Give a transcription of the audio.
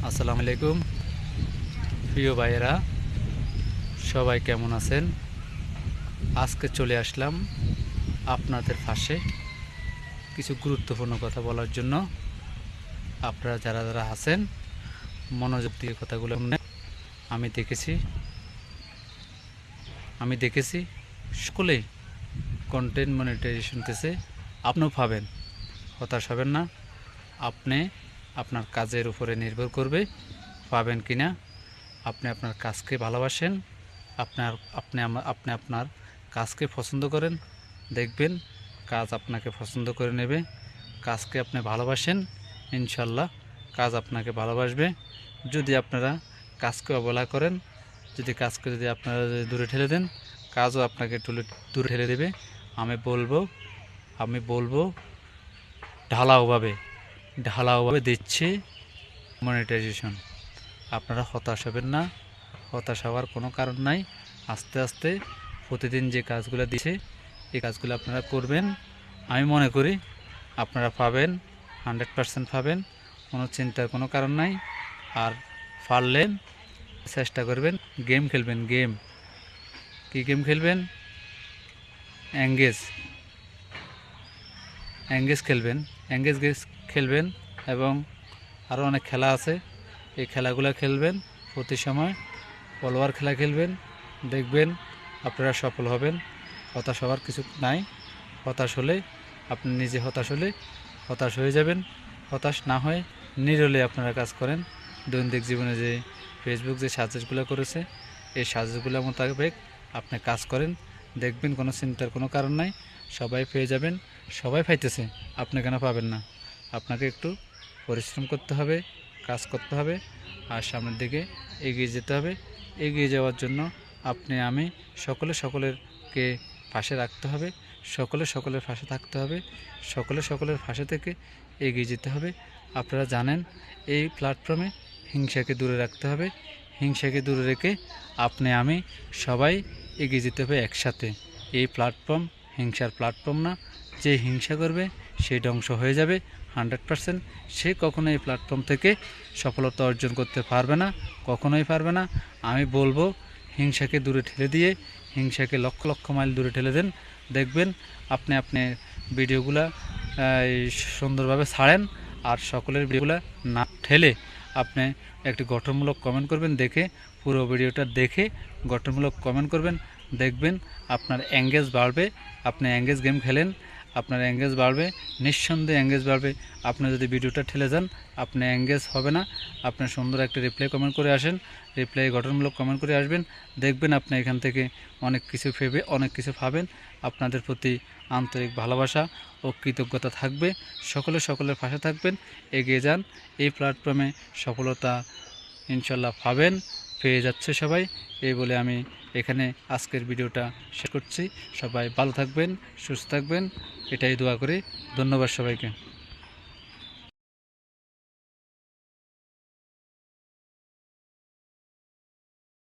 আসসালামু আলাইকুম প্রিয় ভাইয়েরা, সবাই কেমন আছেন? আজকে চলে আসলাম আপনাদের পাশে কিছু গুরুত্বপূর্ণ কথা বলার জন্য। আপনারা যারা যারা আছেন মনোযোগ দিয়ে কথাগুলো শুনেন। আমি দেখেছি সকলেই কন্টেন্ট মনিটাইজেশন পেছে। আপনিও পাবেন, হতাশ হবেন না। আপনি আপনার কাজের উপরে নির্ভর করবে পাবেন কিনা। আপনি আপনার কাজকে ভালোবাসেন, আপনি আপনার কাজকে পছন্দ করেন, দেখবেন কাজ আপনাকে পছন্দ করে নেবে। কাজকে আপনি ভালোবাসেন, ইনশাল্লাহ কাজ আপনাকে ভালোবাসবে। যদি আপনারা কাজকে অবহেলা করেন, কাজকে আপনারা দূরে ঠেলে দেন, কাজও আপনাকে দূরে ঠেলে দেবে। আমি বলবো ঢালাওভাবে দিচ্ছে মনিটাইজেশন। আপনারা হতাশ হবেন না, হতাশ হওয়ার কোনো কারণ নাই। আস্তে আস্তে প্রতিদিন যে কাজগুলো দিচ্ছে এই কাজগুলো আপনারা করবেন। আমি মনে করি আপনারা পাবেন, 100% পাবেন, কোনো চিন্তার কোনো কারণ নাই। আর পারলে চেষ্টা করবেন, গেম খেলবেন। কি গেম খেলবেন? এঙ্গেজ খেলবেন এবং আরও অনেক খেলা আছে। এই খেলাগুলো খেলবেন, প্রতি সময় ফলোয়ার খেলা খেলবেন, দেখবেন আপনারা সফল হবেন। হতাশ হওয়ার কিছু নাই। আপনি নিজে হতাশ হয়ে যাবেন। হতাশ না হয়ে নিরলে আপনারা কাজ করেন। দৈনন্দিন জীবনে যে ফেসবুক যে সাজেশগুলো করেছে এই সাজেশগুলো মোতাবেক আপনি কাজ করেন, দেখবেন কোনো চিন্তার কোনো কারণ নাই। সবাই পেয়ে যাবেন, সবাই পাইতেছে, আপনি কেন পাবেন না? আপনাকে একটু পরিশ্রম করতে হবে, কাজ করতে হবে, আর সামনের দিকে এগিয়ে যেতে হবে। এগিয়ে যাওয়ার জন্য আমি সকলেরকে পাশে রাখতে হবে, সকলের পাশে থাকতে হবে, সকলের পাশে থেকে এগিয়ে যেতে হবে। আপনারা জানেন এই প্ল্যাটফর্মে হিংসাকে দূরে রাখতে হবে। হিংসাকে দূরে রেখে আমি সবাই এগিয়ে যেতে হবে একসাথে। এই প্ল্যাটফর্ম হিংসার প্ল্যাটফর্ম না। যে হিংসা করবে সে ধ্বংস হয়ে যাবে 100%। সে কখনো এই প্ল্যাটফর্ম থেকে সফলতা অর্জন করতে পারবে না, কখনোই পারবে না। আমি বলবো হিংসাকে দূরে ঠেলে দিয়ে, হিংসাকে লক্ষ লক্ষ মাইল দূরে ঠেলে দেন। দেখবেন আপনি ভিডিওগুলা সুন্দরভাবে ছাড়েন। আর সকলের ভিডিওগুলা না ঠেলে আপনি একটি গঠনমূলক কমেন্ট করবেন। পুরো ভিডিওটা দেখে গঠনমূলক কমেন্ট করবেন, দেখবেন আপনার এঙ্গেজ বাড়বে। আপনি এঙ্গেজ গেম খেলেন, আপনার এঙ্গেজ বাড়বে, নিঃসন্দেহে এঙ্গেজ বাড়বে। আপনি যদি ভিডিওটা ঠেলে যান আপনি এঙ্গেজ হবে না। আপনি সুন্দর একটা রিপ্লাই কমেন্ট করে আসেন, রিপ্লাই গঠনমূলক কমেন্ট করে আসবেন, দেখবেন আপনি এখান থেকে অনেক কিছু পাবেন। আপনাদের প্রতি আন্তরিক ভালোবাসা ও কৃতজ্ঞতা থাকবে। সকলের পাশে থাকবেন, এগিয়ে যান। এই প্ল্যাটফর্মে সফলতা ইনশাল্লাহ পাবেন, পেয়ে যাচ্ছে সবাই। এই বলে আমি এখানে আজকের ভিডিওটা শেষ করছি। সবাই ভালো থাকবেন, সুস্থ থাকবেন, এটাই দোয়া করি। ধন্যবাদ সবাইকে।